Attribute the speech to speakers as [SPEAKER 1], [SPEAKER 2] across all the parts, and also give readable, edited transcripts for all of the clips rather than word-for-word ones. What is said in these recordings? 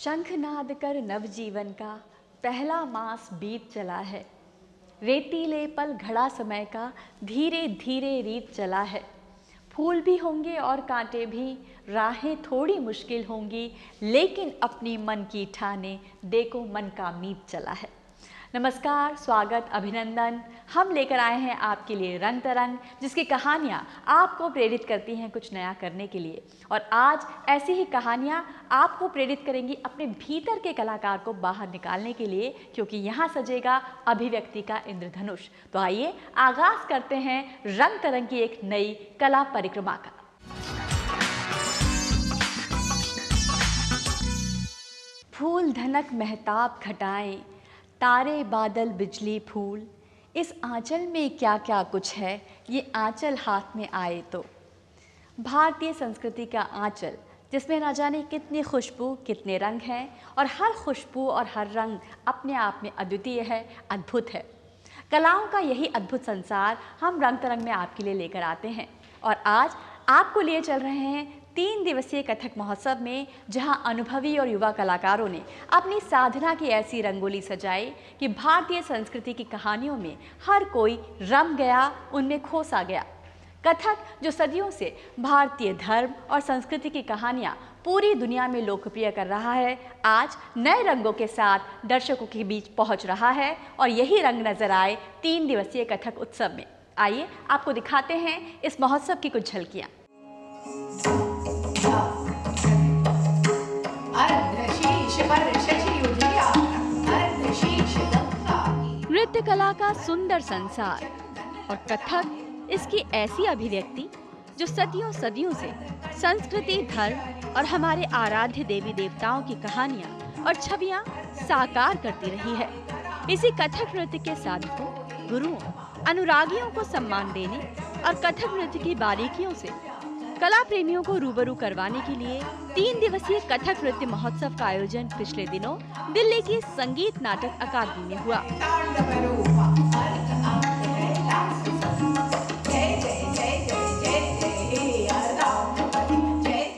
[SPEAKER 1] शंखनाद कर नवजीवन का पहला मास बीत चला है। रेतीले पल घड़ा समय का धीरे धीरे रीत चला है। फूल भी होंगे और कांटे भी, राहें थोड़ी मुश्किल होंगी, लेकिन अपनी मन की ठाने देखो मन का मीत चला है। नमस्कार, स्वागत, अभिनंदन। हम लेकर आए हैं आपके लिए रंग तरंग, जिसकी कहानियाँ आपको प्रेरित करती हैं कुछ नया करने के लिए। और आज ऐसी ही कहानियाँ आपको प्रेरित करेंगी अपने भीतर के कलाकार को बाहर निकालने के लिए, क्योंकि यहाँ सजेगा अभिव्यक्ति का इंद्रधनुष। तो आइए आगाज करते हैं रंग तरंग की एक नई कला परिक्रमा का। फूल धनक महताब घटाएं, तारे बादल बिजली फूल, इस आंचल में क्या क्या कुछ है, ये आंचल हाथ में आए तो। भारतीय संस्कृति का आंचल, जिसमें ना जाने कितनी खुशबू, कितने रंग हैं, और हर खुशबू और हर रंग अपने आप में अद्वितीय है, अद्भुत है। कलाओं का यही अद्भुत संसार हम रंग तरंग में आपके लिए लेकर आते हैं। और आज आपको लिए चल रहे हैं 3 दिवसीय कथक महोत्सव में, जहां अनुभवी और युवा कलाकारों ने अपनी साधना की ऐसी रंगोली सजाई कि भारतीय संस्कृति की कहानियों में हर कोई रम गया, उनमें खो सा गया। कथक, जो सदियों से भारतीय धर्म और संस्कृति की कहानियां पूरी दुनिया में लोकप्रिय कर रहा है, आज नए रंगों के साथ दर्शकों के बीच पहुंच रहा है। और यही रंग नजर आए 3 दिवसीय कथक उत्सव में। आइए आपको दिखाते हैं इस महोत्सव की कुछ झलकियां। नृत्य कला का सुंदर संसार और कथक इसकी ऐसी अभिव्यक्ति जो सदियों सदियों से संस्कृति, धर्म और हमारे आराध्य देवी देवताओं की कहानियां और छवियां साकार करती रही है। इसी कथक नृत्य के साधकों, गुरुओं, अनुरागियों को सम्मान देने और कथक नृत्य की बारीकियों से कला प्रेमियों को रूबरू करवाने के लिए 3 दिवसीय कथक नृत्य महोत्सव का आयोजन पिछले दिनों दिल्ली की संगीत नाटक अकादमी में हुआ।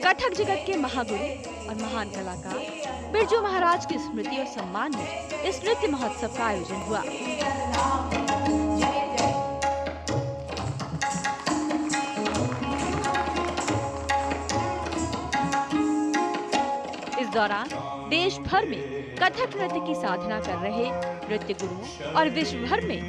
[SPEAKER 1] कथक जगत के महागुरु और महान कलाकार बिरजू महाराज की स्मृति और सम्मान में इस नृत्य महोत्सव का आयोजन हुआ। इस दौरान देश भर में कथक नृत्य की साधना कर रहे नृत्य गुरुओं और विश्व भर में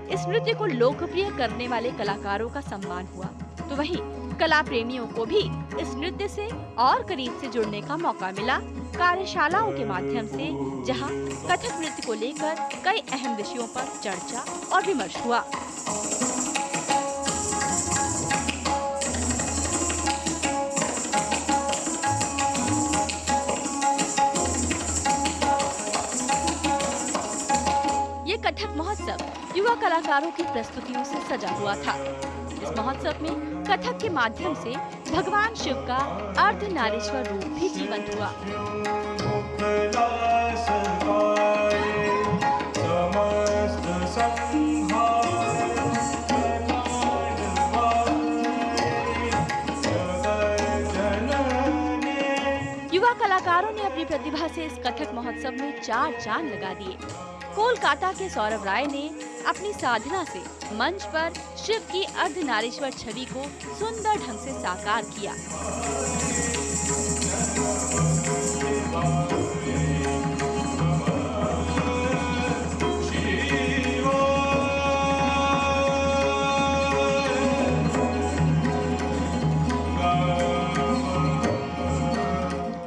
[SPEAKER 1] इस नृत्य को लोकप्रिय करने वाले कलाकारों का सम्मान हुआ। तो वहीं कला प्रेमियों को भी इस नृत्य से और करीब से जुड़ने का मौका मिला कार्यशालाओं के माध्यम से, जहां कथक नृत्य को लेकर कई अहम विषयों पर चर्चा और विमर्श हुआ। ये कथक महोत्सव युवा कलाकारों की प्रस्तुतियों से सजा हुआ था। इस महोत्सव में कथक के माध्यम से भगवान शिव का अर्धनारीश्वर रूप भी जीवंत हुआ। युवा कलाकारों ने अपनी प्रतिभा से इस कथक महोत्सव में 4 चांद लगा दिए। कोलकाता के सौरभ राय ने अपनी साधना से मंच पर शिव की अर्धनारीश्वर छवि को सुंदर ढंग से साकार किया।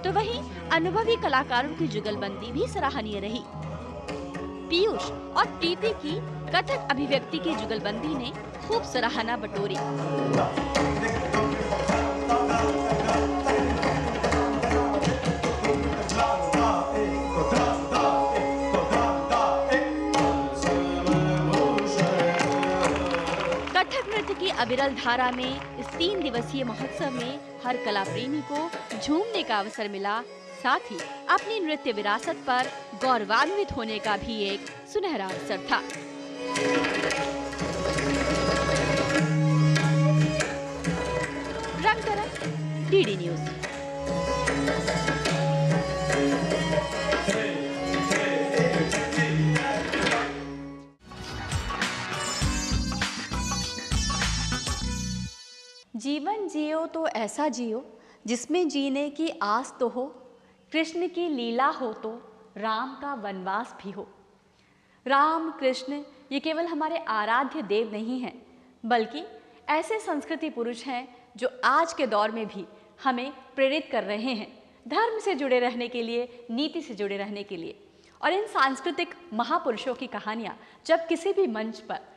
[SPEAKER 1] तो वहीं अनुभवी कलाकारों की जुगलबंदी भी सराहनीय रही। पीयूष और प्रीति की कथक अभिव्यक्ति की जुगलबंदी ने खूब सराहना बटोरी। कथक नृत्य की अविरल धारा में इस 3 दिवसीय महोत्सव में हर कला प्रेमी को झूमने का अवसर मिला, साथ ही अपनी नृत्य विरासत पर गौरवान्वित होने का भी एक सुनहरा अवसर था। रंग तरंग, डीडी न्यूज़। जीवन जियो तो ऐसा जियो जिसमें जीने की आस तो हो, कृष्ण की लीला हो तो राम का वनवास भी हो। राम कृष्ण ये केवल हमारे आराध्य देव नहीं हैं, बल्कि ऐसे संस्कृति पुरुष हैं जो आज के दौर में भी हमें प्रेरित कर रहे हैं धर्म से जुड़े रहने के लिए, नीति से जुड़े रहने के लिए। और इन सांस्कृतिक महापुरुषों की कहानियाँ जब किसी भी मंच पर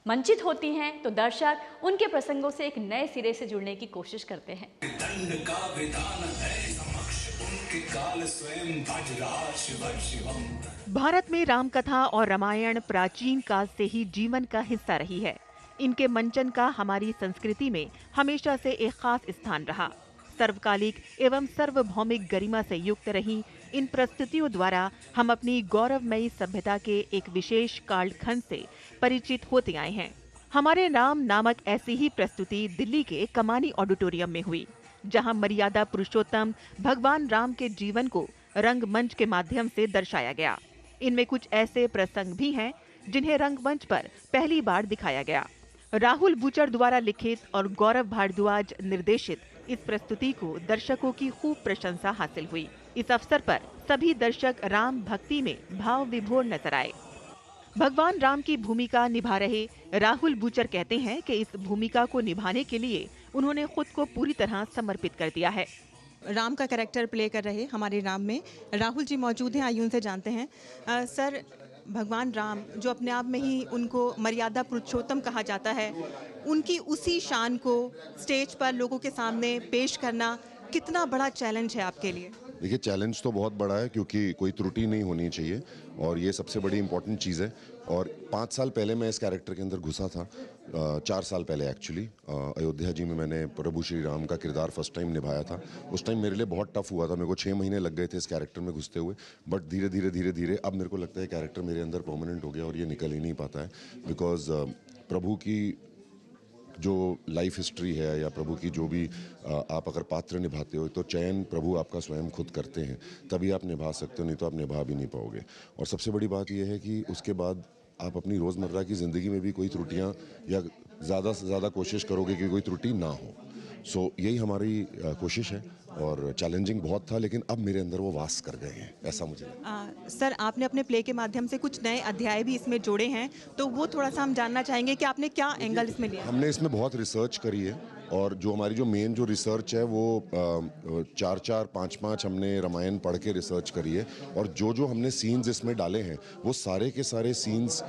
[SPEAKER 1] मंचित होती हैं तो दर्शक उनके प्रसंगों से एक नए सिरे से जुड़ने की कोशिश करते हैं।
[SPEAKER 2] दंड का विधान है समक्ष उनके काल स्वयं भज रहा शिव शिवम।
[SPEAKER 3] भारत में राम कथा और रामायण प्राचीन काल से ही जीवन का हिस्सा रही है। इनके मंचन का हमारी संस्कृति में हमेशा से एक खास स्थान रहा। सर्वकालिक एवं सार्वभौमिक गरिमा से युक्त रही इन प्रस्तुतियों द्वारा हम अपनी गौरवमयी सभ्यता के एक विशेष कालखंड से परिचित होते आए हैं। हमारे राम नामक ऐसी ही प्रस्तुति दिल्ली के कमानी ऑडिटोरियम में हुई, जहां मर्यादा पुरुषोत्तम भगवान राम के जीवन को रंगमंच के माध्यम से दर्शाया गया। इनमें कुछ ऐसे प्रसंग भी हैं जिन्हें रंगमंच पर पहली बार दिखाया गया। राहुल बूचड़ द्वारा लिखित और गौरव भारद्वाज निर्देशित इस प्रस्तुति को दर्शकों की खूब प्रशंसा हासिल हुई। इस अवसर पर सभी दर्शक राम भक्ति में भाव विभोर नजर आए। भगवान राम की भूमिका निभा रहे राहुल बूचड़ कहते हैं कि इस भूमिका को निभाने के लिए उन्होंने खुद को पूरी तरह समर्पित कर दिया है।
[SPEAKER 4] राम का कैरेक्टर प्ले कर रहे हमारे राम में राहुल जी मौजूद हैं, आइए उनसे जानते हैं। सर, भगवान राम जो अपने आप में ही उनको मर्यादा पुरुषोत्तम कहा जाता है, उनकी उसी शान को स्टेज पर लोगों के सामने पेश करना कितना बड़ा चैलेंज है आपके लिए?
[SPEAKER 5] देखिए, चैलेंज तो बहुत बड़ा है क्योंकि कोई त्रुटि नहीं होनी चाहिए और ये सबसे बड़ी इंपॉर्टेंट चीज़ है। और 5 साल पहले मैं इस कैरेक्टर के अंदर घुसा था, 4 साल पहले एक्चुअली अयोध्या जी में मैंने प्रभु श्री राम का किरदार फर्स्ट टाइम निभाया था। उस टाइम मेरे लिए बहुत टफ हुआ था, मेरे को 6 महीने लग गए थे इस कैरेक्टर में घुसते हुए। बट धीरे धीरे अब मेरे को लगता है कैरेक्टर मेरे अंदर परमानेंट हो गया और ये निकल ही नहीं पाता है। बिकॉज प्रभु की जो लाइफ हिस्ट्री है या प्रभु की जो भी आप अगर पात्र निभाते हो तो चयन प्रभु आपका स्वयं खुद करते हैं, तभी आप निभा सकते हो, नहीं तो आप निभा भी नहीं पाओगे। और सबसे बड़ी बात यह है कि उसके बाद आप अपनी रोज़मर्रा की ज़िंदगी में भी कोई त्रुटियां या ज़्यादा से ज़्यादा कोशिश करोगे कि कोई त्रुटि ना हो। सो यही हमारी कोशिश है और चैलेंजिंग बहुत था, लेकिन अब मेरे अंदर वो वास कर गए हैं, ऐसा मुझे लगता।
[SPEAKER 4] सर, आपने अपने प्ले के माध्यम से कुछ नए अध्याय भी इसमें जोड़े हैं, तो वो थोड़ा सा हम जानना चाहेंगे कि आपने क्या एंगल इसमें लिया?
[SPEAKER 5] हमने इसमें बहुत रिसर्च करी है और जो हमारी जो मेन जो रिसर्च है वो 4-4, 5-5 हमने रामायण पढ़ के रिसर्च करी है। और जो हमने सीन्स इसमें डाले हैं वो सारे के सारे सीन्स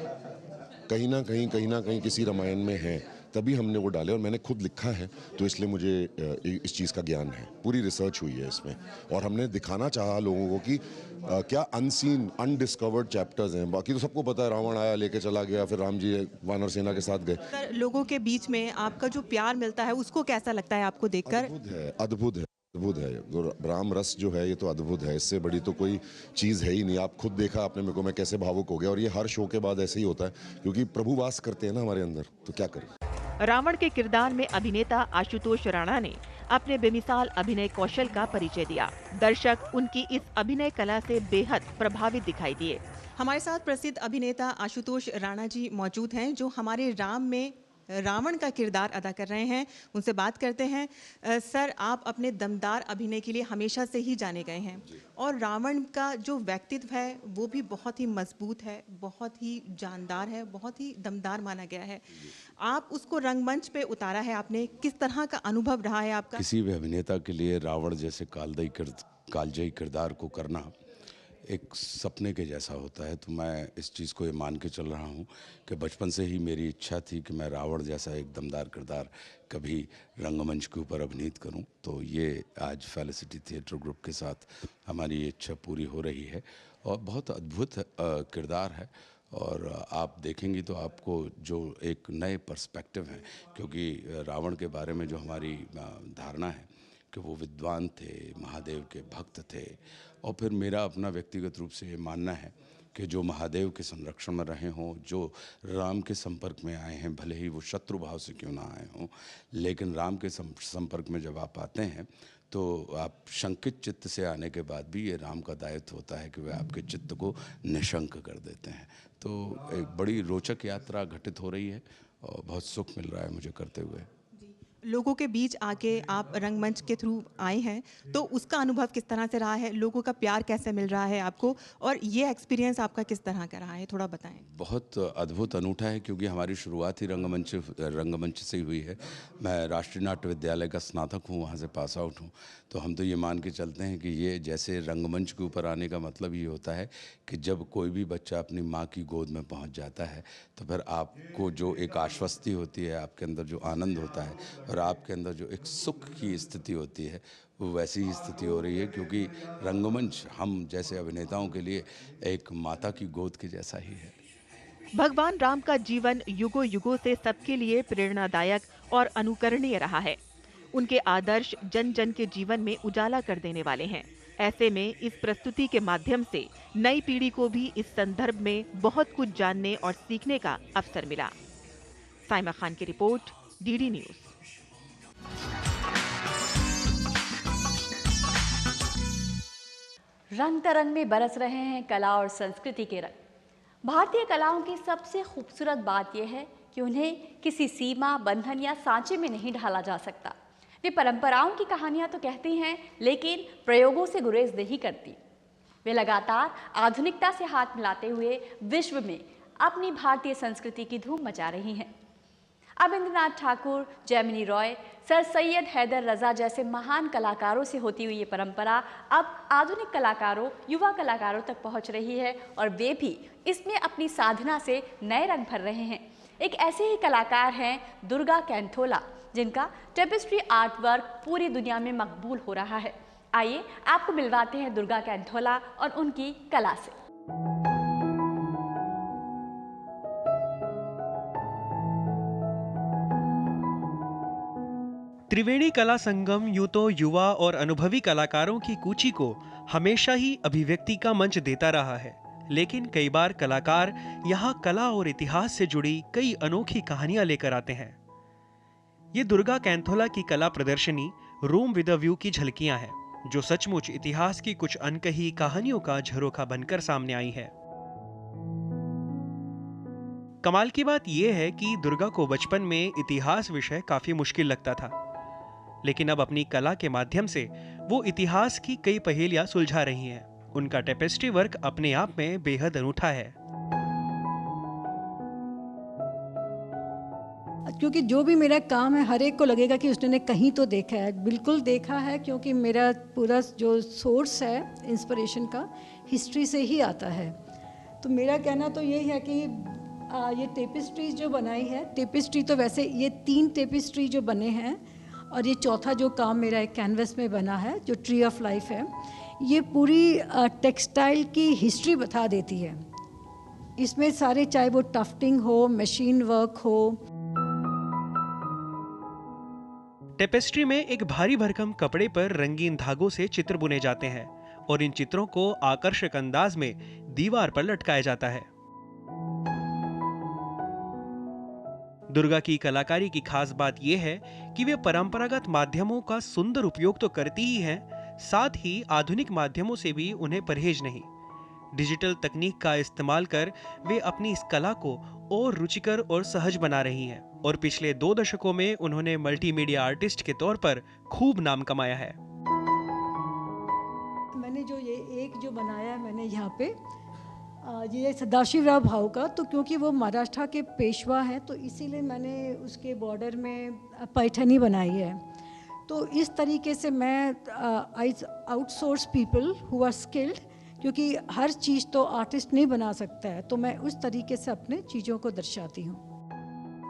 [SPEAKER 5] कहीं ना कहीं किसी रामायण में हैं, तभी हमने वो डाले। और मैंने खुद लिखा है तो इसलिए मुझे इस चीज़ का ज्ञान है। पूरी रिसर्च हुई है इसमें और हमने दिखाना चाहा लोगों को कि क्या अनसीन अनडिस्कवर्ड चैप्टर्स हैं। बाकी तो सबको पता है, रावण आया लेके चला गया, फिर राम जी वानर सेना के साथ गए।
[SPEAKER 4] सर, लोगों के बीच में आपका जो प्यार मिलता है उसको कैसा लगता है आपको देखकर?
[SPEAKER 5] अद्भुत है। जो राम रस जो है ये तो अद्भुत है, इससे बड़ी तो कोई चीज़ है ही नहीं। आप खुद देखा आपने मेरे को, मैं कैसे भावुक हो गया। और ये हर शो के बाद ऐसे ही होता है क्योंकि प्रभु वास करते हैं ना हमारे अंदर, तो क्या करें।
[SPEAKER 3] रावण के किरदार में अभिनेता आशुतोष राणा ने अपने बेमिसाल अभिनय कौशल का परिचय दिया। दर्शक उनकी इस अभिनय कला से बेहद प्रभावित दिखाई दिए।
[SPEAKER 4] हमारे साथ प्रसिद्ध अभिनेता आशुतोष राणा जी मौजूद हैं, जो हमारे राम में रावण का किरदार अदा कर रहे हैं। उनसे बात करते हैं। सर, आप अपने दमदार अभिनय के लिए हमेशा से ही जाने गए हैं और रावण का जो व्यक्तित्व है वो भी बहुत ही मजबूत है, बहुत ही जानदार है, बहुत ही दमदार माना गया है। आप उसको रंगमंच पे उतारा है आपने, किस तरह का अनुभव रहा है आपका?
[SPEAKER 2] किसी भी अभिनेता के लिए रावण जैसे कालजयी किरदार को करना एक सपने के जैसा होता है। तो मैं इस चीज़ को ये मान के चल रहा हूँ कि बचपन से ही मेरी इच्छा थी कि मैं रावण जैसा एक दमदार किरदार कभी रंगमंच के ऊपर अभिनीत करूँ। तो ये आज फेलिसिटी थिएटर ग्रुप के साथ हमारी इच्छा पूरी हो रही है और बहुत अद्भुत किरदार है। और आप देखेंगी तो आपको जो एक नए पर्सपेक्टिव हैं, क्योंकि रावण के बारे में जो हमारी धारणा है कि वो विद्वान थे, महादेव के भक्त थे, और फिर मेरा अपना व्यक्तिगत रूप से ये मानना है कि जो महादेव के संरक्षण में रहे हों, जो राम के संपर्क में आए हैं, भले ही वो शत्रु भाव से क्यों ना आए हों, लेकिन राम के संपर्क में जब आप आते हैं तो आप शंकित चित्त से आने के बाद भी ये राम का दायित्व होता है कि वे आपके चित्त को निशंक कर देते हैं। तो एक बड़ी रोचक यात्रा घटित हो रही है और बहुत सुख मिल रहा है मुझे करते हुए।
[SPEAKER 4] लोगों के बीच आके आप रंगमंच के थ्रू आए हैं, तो उसका अनुभव किस तरह से रहा है? लोगों का प्यार कैसे मिल रहा है आपको, और ये एक्सपीरियंस आपका किस तरह का रहा है, थोड़ा बताएं।
[SPEAKER 2] बहुत अद्भुत अनूठा है, क्योंकि हमारी शुरुआत ही रंगमंच से ही हुई है। मैं राष्ट्रीय नाट्य विद्यालय का स्नातक हूँ, वहाँ से पास आउट हूँ। तो हम तो ये मान के चलते हैं कि ये जैसे रंगमंच के ऊपर आने का मतलब ये होता है कि जब कोई भी बच्चा अपनी माँ की गोद में पहुँच जाता है, तो फिर आपको जो एक आश्वस्ति होती है, आपके अंदर जो आनंद होता है और आपके अंदर जो एक सुख की स्थिति होती है, वो वैसी ही स्थिति हो रही है। क्योंकि रंगमंच हम जैसे अभिनेताओं के लिए एक माता की गोद के जैसा ही है।
[SPEAKER 3] भगवान राम का जीवन युगों युगों से सबके लिए प्रेरणादायक और अनुकरणीय रहा है। उनके आदर्श जन जन के जीवन में उजाला कर देने वाले हैं। ऐसे में इस प्रस्तुति के माध्यम से नई पीढ़ी को भी इस संदर्भ में बहुत कुछ जानने और सीखने का अवसर मिला। साइमा खान की रिपोर्ट, डीडी न्यूज़।
[SPEAKER 1] रंग तरंग में बरस रहे हैं कला और संस्कृति के रंग। भारतीय कलाओं की सबसे खूबसूरत बात यह है कि उन्हें किसी सीमा, बंधन या सांचे में नहीं ढाला जा सकता। वे परंपराओं की कहानियां तो कहती हैं, लेकिन प्रयोगों से गुरेज नहीं करती। वे लगातार आधुनिकता से हाथ मिलाते हुए विश्व में अपनी भारतीय संस्कृति की धूम मचा रही हैं। अविंद्रनाथ ठाकुर, जैमिनी रॉय, सर सैयद हैदर रजा जैसे महान कलाकारों से होती हुई ये परंपरा अब आधुनिक कलाकारों, युवा कलाकारों तक पहुंच रही है और वे भी इसमें अपनी साधना से नए रंग भर रहे हैं। एक ऐसे ही कलाकार हैं दुर्गा कैंथोला, जिनका टेपेस्ट्री आर्ट वर्क पूरी दुनिया में मकबूल हो रहा है। आइए आपको मिलवाते हैं दुर्गा कैंथोला और उनकी कला से।
[SPEAKER 6] त्रिवेणी कला संगम यूं तो युवा और अनुभवी कलाकारों की कूची को हमेशा ही अभिव्यक्ति का मंच देता रहा है, लेकिन कई बार कलाकार यहाँ कला और इतिहास से जुड़ी कई अनोखी कहानियां लेकर आते हैं। ये दुर्गा कैंथोला की कला प्रदर्शनी रूम विद अ व्यू की झलकियां हैं, जो सचमुच इतिहास की कुछ अनकही कहानियों का झरोखा बनकर सामने आई है। कमाल की बात यह है कि दुर्गा को बचपन में इतिहास विषय काफी मुश्किल लगता था, लेकिन अब अपनी कला के माध्यम से वो इतिहास की कई पहेलियां सुलझा रही हैं। उनका टेपेस्ट्री वर्क अपने आप में बेहद अनूठा है।
[SPEAKER 7] क्योंकि जो भी मेरा काम है, हर एक को लगेगा कि उसने कहीं तो देखा है। बिल्कुल देखा है, क्योंकि मेरा पूरा जो सोर्स है इंस्पिरेशन का हिस्ट्री से ही आता है। तो मेरा कहना तो यही है कि ये टेपेस्ट्री जो बनाई है, टेपेस्ट्री तो वैसे ये 3 टेपेस्ट्री जो बने हैं और ये चौथा जो काम मेरा एक कैनवस में बना है जो ट्री ऑफ लाइफ है, ये पूरी टेक्सटाइल की हिस्ट्री बता देती है। इसमें सारे, चाहे वो टफ्टिंग हो, मशीन वर्क हो।
[SPEAKER 6] टेपेस्ट्री में एक भारी भरकम कपड़े पर रंगीन धागों से चित्र बुने जाते हैं और इन चित्रों को आकर्षक अंदाज में दीवार पर लटकाया जाता है। दुर्गा की कलाकारी की खास बात यह है कि वे परंपरागत माध्यमों का सुंदर उपयोग तो करती ही हैं, साथ ही आधुनिक माध्यमों से भी उन्हें परहेज नहीं। डिजिटल तकनीक का इस्तेमाल कर वे अपनी इस कला को और रुचिकर और सहज बना रही हैं और पिछले 2 दशकों में उन्होंने मल्टीमीडिया आर्टिस्ट के तौर पर खूब नाम कमाया है।
[SPEAKER 7] मैंने जो ये एक जो बनाया है मैंने यहाँ पे, ये सदाशिवराव भाव का, तो क्योंकि वो महाराष्ट्र के पेशवा हैं तो इसीलिए मैंने उसके बॉर्डर में पैठनी बनाई है। तो इस तरीके से मैं I outsource people who are skilled, क्योंकि हर चीज़ तो आर्टिस्ट नहीं बना सकता है, तो मैं उस तरीके से अपने चीज़ों को दर्शाती हूँ।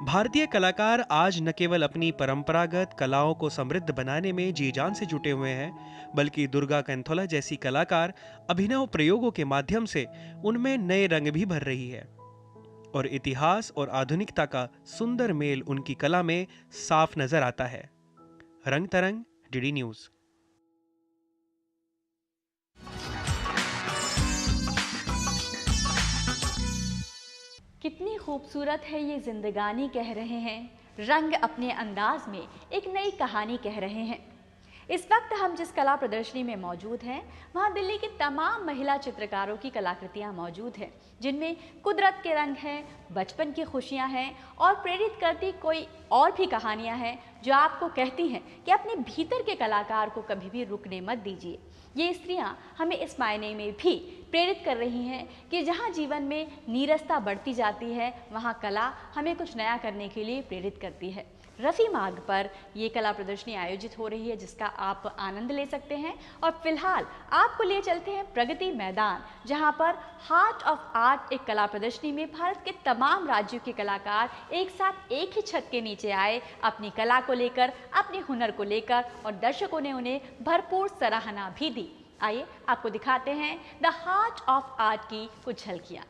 [SPEAKER 6] भारतीय कलाकार आज न केवल अपनी परंपरागत कलाओं को समृद्ध बनाने में जी जान से जुटे हुए हैं, बल्कि दुर्गा कैंथोला जैसी कलाकार अभिनव प्रयोगों के माध्यम से उनमें नए रंग भी भर रही है और इतिहास और आधुनिकता का सुंदर मेल उनकी कला में साफ नजर आता है। रंग तरंग, डीडी न्यूज़।
[SPEAKER 1] कितनी खूबसूरत है ये जिंदगानी कह रहे हैं, रंग अपने अंदाज में एक नई कहानी कह रहे हैं। इस वक्त हम जिस कला प्रदर्शनी में मौजूद हैं, वहाँ दिल्ली की तमाम महिला चित्रकारों की कलाकृतियाँ मौजूद हैं, जिनमें कुदरत के रंग हैं, बचपन की खुशियाँ हैं और प्रेरित करती कोई और भी कहानियाँ हैं जो आपको कहती हैं कि अपने भीतर के कलाकार को कभी भी रुकने मत दीजिए। ये स्त्रियां हमें इस मायने में भी प्रेरित कर रही हैं कि जहां जीवन में नीरसता बढ़ती जाती है, वहां कला हमें कुछ नया करने के लिए प्रेरित करती है। रफ़ी मार्ग पर ये कला प्रदर्शनी आयोजित हो रही है, जिसका आप आनंद ले सकते हैं। और फिलहाल आपको ले चलते हैं प्रगति मैदान, जहां पर हार्ट ऑफ आर्ट एक कला प्रदर्शनी में भारत के तमाम राज्यों के कलाकार एक साथ एक ही छत के नीचे आए, अपनी कला को लेकर, अपने हुनर को लेकर, और दर्शकों ने उन्हें भरपूर सराहना भी दी। आइए आपको दिखाते हैं द हार्ट ऑफ आर्ट की कुछ झलकियाँ।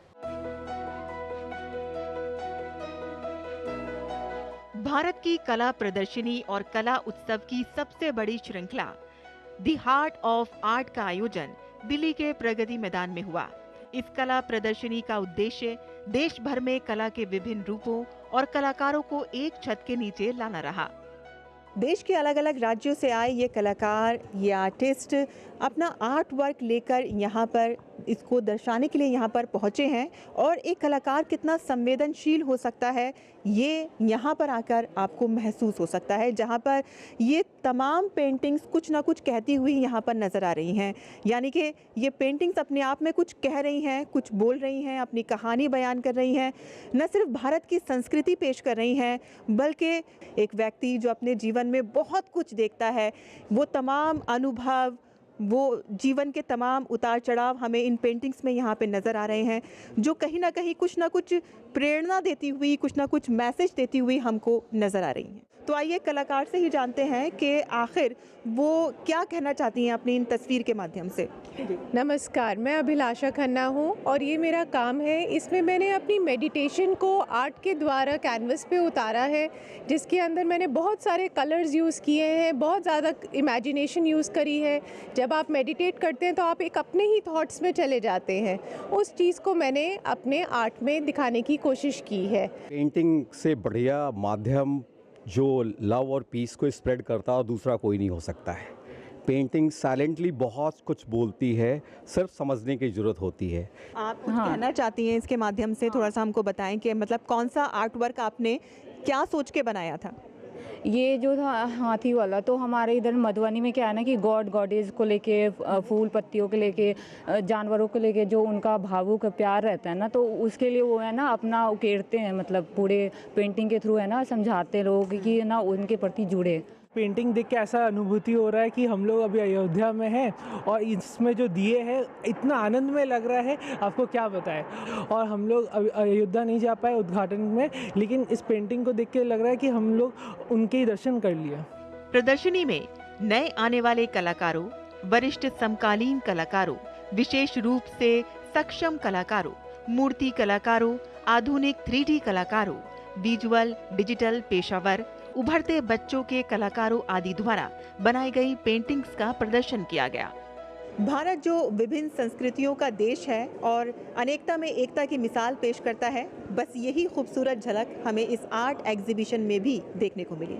[SPEAKER 3] भारत की कला प्रदर्शनी और कला उत्सव की सबसे बड़ी श्रृंखला दी हार्ट ऑफ आर्ट का आयोजन दिल्ली के प्रगति मैदान में हुआ। इस कला प्रदर्शनी का उद्देश्य देश भर में कला के विभिन्न रूपों और कलाकारों को एक छत के नीचे लाना रहा।
[SPEAKER 4] देश के अलग अलग राज्यों से आए ये कलाकार, ये आर्टिस्ट अपना आर्ट वर्क लेकर यहाँ पर इसको दर्शाने के लिए यहाँ पर पहुँचे हैं। और एक कलाकार कितना संवेदनशील हो सकता है ये यहाँ पर आकर आपको महसूस हो सकता है, जहाँ पर ये तमाम पेंटिंग्स कुछ ना कुछ कहती हुई यहाँ पर नज़र आ रही हैं। यानी कि ये पेंटिंग्स अपने आप में कुछ कह रही हैं, कुछ बोल रही हैं, अपनी कहानी बयान कर रही हैं, न सिर्फ भारत की संस्कृति पेश कर रही हैं, बल्कि एक व्यक्ति जो अपने जीवन में बहुत कुछ देखता है, वो तमाम अनुभव, वो जीवन के तमाम उतार चढ़ाव हमें इन पेंटिंग्स में यहाँ पे नज़र आ रहे हैं, जो कहीं ना कहीं कुछ ना कुछ प्रेरणा देती हुई, कुछ ना कुछ मैसेज देती हुई हमको नज़र आ रही हैं। तो आइए कलाकार से ही जानते हैं कि आखिर वो क्या कहना चाहती हैं अपनी इन तस्वीर के माध्यम से।
[SPEAKER 8] नमस्कार, मैं अभिलाषा खन्ना हूँ और ये मेरा काम है। इसमें मैंने अपनी मेडिटेशन को आर्ट के द्वारा कैनवस पे उतारा है, जिसके अंदर मैंने बहुत सारे कलर्स यूज़ किए हैं, बहुत ज़्यादा इमेजिनेशन यूज़ करी है। जब आप मेडिटेट करते हैं तो आप एक अपने ही थॉट्स में चले जाते हैं। उस चीज़ को मैंने अपने आर्ट में दिखाने की कोशिश की है।
[SPEAKER 9] पेंटिंग से बढ़िया माध्यम जो लव और पीस को स्प्रेड करता है दूसरा कोई नहीं हो सकता है। पेंटिंग साइलेंटली बहुत कुछ बोलती है, सिर्फ समझने की ज़रूरत होती है।
[SPEAKER 4] आप कुछ कहना चाहती हैं इसके माध्यम से? थोड़ा सा हमको बताएं कि मतलब कौन सा आर्ट वर्क आपने क्या सोच के बनाया था?
[SPEAKER 10] ये जो था हाथी वाला, तो हमारे इधर मधुबनी में क्या है ना कि गॉड गॉडेज को लेके, फूल पत्तियों के लेके, जानवरों को लेके जो उनका भावुक प्यार रहता है ना, तो उसके लिए वो है ना अपना उकेरते हैं, मतलब पूरे पेंटिंग के थ्रू है ना समझाते लोग कि ना उनके प्रति जुड़े।
[SPEAKER 11] पेंटिंग देख के ऐसा अनुभूति हो रहा है कि हम लोग अभी अयोध्या में हैं और इसमें जो दिए हैं इतना आनंदमय लग रहा है, आपको क्या बताएं। और हम लोग अयोध्या नहीं जा पाए उद्घाटन में, लेकिन इस पेंटिंग को देख के लग रहा है कि हम लोग उनके ही दर्शन कर लिए।
[SPEAKER 3] प्रदर्शनी में नए आने वाले कलाकारों, वरिष्ठ समकालीन कलाकारों, विशेष रूप से सक्षम कलाकारों, मूर्ति कलाकारों, आधुनिक 3D कलाकारों, विजुअल डिजिटल पेशावर, उभरते बच्चों के कलाकारों आदि द्वारा बनाई गई पेंटिंग्स का प्रदर्शन किया गया।
[SPEAKER 4] भारत जो विभिन्न संस्कृतियों का देश है और अनेकता में एकता की मिसाल पेश करता है, बस यही खूबसूरत झलक हमें इस आर्ट एग्जीबिशन में भी देखने को मिली।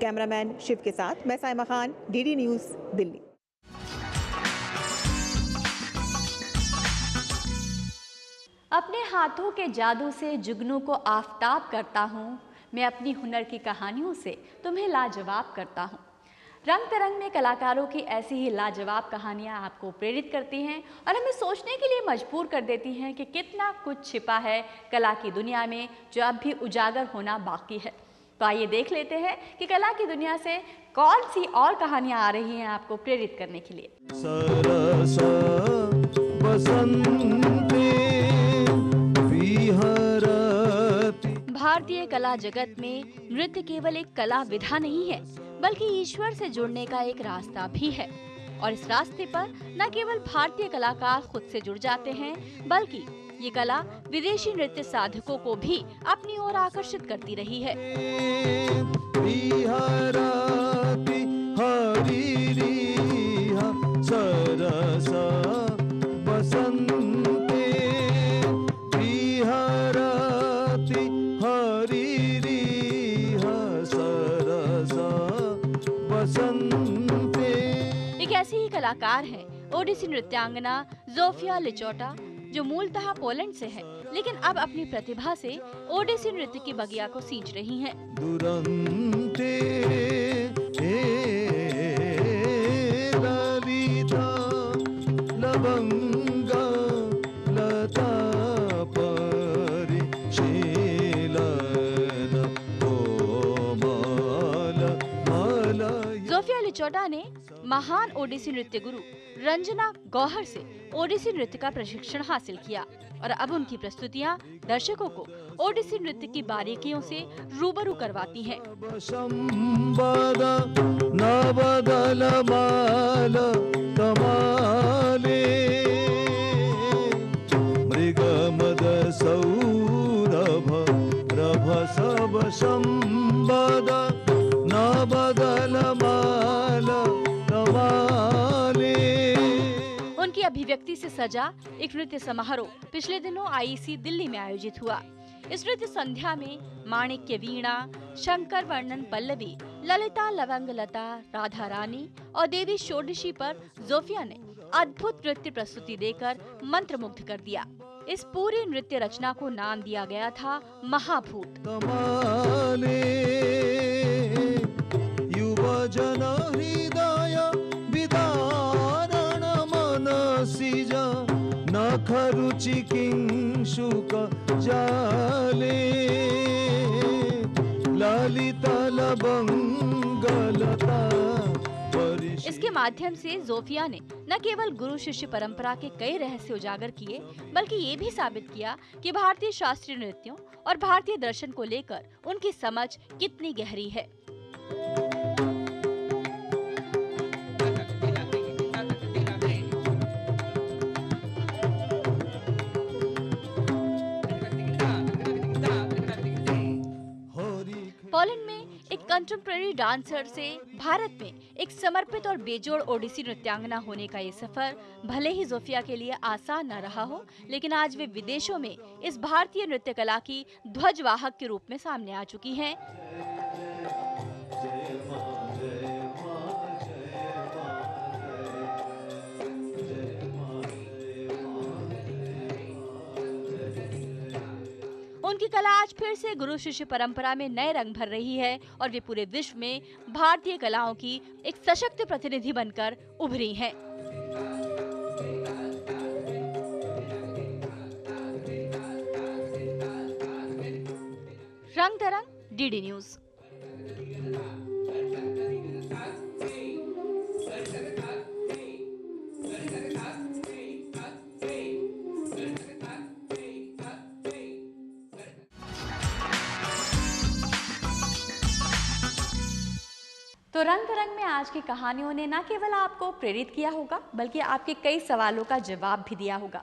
[SPEAKER 4] कैमरामैन शिव के साथ मैं साइमा खान, DD न्यूज़, दिल्ली।
[SPEAKER 1] अपने हाथों के जादू से जुगनू को आफताब करता हूँ, मैं अपनी हुनर की कहानियों से तुम्हें लाजवाब करता हूँ। रंग तरंग में कलाकारों की ऐसी ही लाजवाब कहानियाँ आपको प्रेरित करती हैं और हमें सोचने के लिए मजबूर कर देती हैं कि कितना कुछ छिपा है कला की दुनिया में, जो अब भी उजागर होना बाकी है। तो आइए देख लेते हैं कि कला की दुनिया से कौन सी और कहानियाँ आ रही हैं आपको प्रेरित करने के लिए। भारतीय कला जगत में नृत्य केवल एक कला विधा नहीं है, बल्कि ईश्वर से जुड़ने का एक रास्ता भी है। और इस रास्ते पर न केवल भारतीय कलाकार खुद से जुड़ जाते हैं, बल्कि ये कला विदेशी नृत्य साधकों को भी अपनी ओर आकर्षित करती रही है। एक ऐसी ही कलाकार है ओडिसी नृत्यांगना ज़ोफिया लिचोटा, जो मूलतः पोलैंड से है, लेकिन अब अपनी प्रतिभा से ओडिसी नृत्य की बगिया को सींच रही हैं। चोटा ने महान ओडिसी नृत्य गुरु रंजना गौहर से ओडिसी नृत्य का प्रशिक्षण हासिल किया और अब उनकी प्रस्तुतियां दर्शकों को ओडिसी नृत्य की बारीकियों से रूबरू करवाती हैं। उनकी अभिव्यक्ति से सजा एक नृत्य समारोह पिछले दिनों आईईसी दिल्ली में आयोजित हुआ। इस नृत्य संध्या में माणिक्य वीणा, शंकर वर्णन पल्लवी, ललिता लवंग लता, राधा रानी और देवी षोडशी पर जोफिया ने अद्भुत नृत्य प्रस्तुति देकर मंत्रमुग्ध कर दिया। इस पूरी नृत्य रचना को नाम दिया गया था महाभूत। इसके माध्यम से जोफिया ने न केवल गुरु शिष्य परंपरा के कई रहस्य उजागर किए, बल्कि ये भी साबित किया कि भारतीय शास्त्रीय नृत्यों और भारतीय दर्शन को लेकर उनकी समझ कितनी गहरी है। पोलैंड में एक कंटेम्परेरी डांसर से भारत में एक समर्पित और बेजोड़ ओडिसी नृत्यांगना होने का ये सफर भले ही जोफिया के लिए आसान न रहा हो, लेकिन आज वे विदेशों में इस भारतीय नृत्य कला की ध्वजवाहक के रूप में सामने आ चुकी हैं। उनकी कला आज फिर से गुरु शिष्य परंपरा में नए रंग भर रही है और वे पूरे विश्व में भारतीय कलाओं की एक सशक्त प्रतिनिधि बनकर उभरी हैं। रंग तरंग डीडी न्यूज। तो रंग तरंग में आज की कहानियों ने न केवल आपको प्रेरित किया होगा, बल्कि आपके कई सवालों का जवाब भी दिया होगा।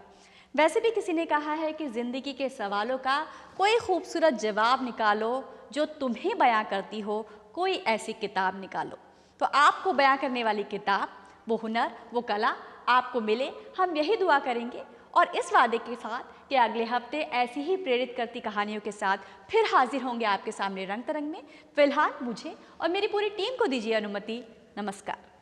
[SPEAKER 1] वैसे भी किसी ने कहा है कि जिंदगी के सवालों का कोई खूबसूरत जवाब निकालो जो तुम्हें बयां करती हो, कोई ऐसी किताब निकालो। तो आपको बयां करने वाली किताब, वो हुनर, वो कला आपको मिले, हम यही दुआ करेंगे। और इस वादे के साथ कि अगले हफ्ते ऐसी ही प्रेरित करती कहानियों के साथ फिर हाजिर होंगे आपके सामने रंग तरंग में। फिलहाल मुझे और मेरी पूरी टीम को दीजिए अनुमति। नमस्कार।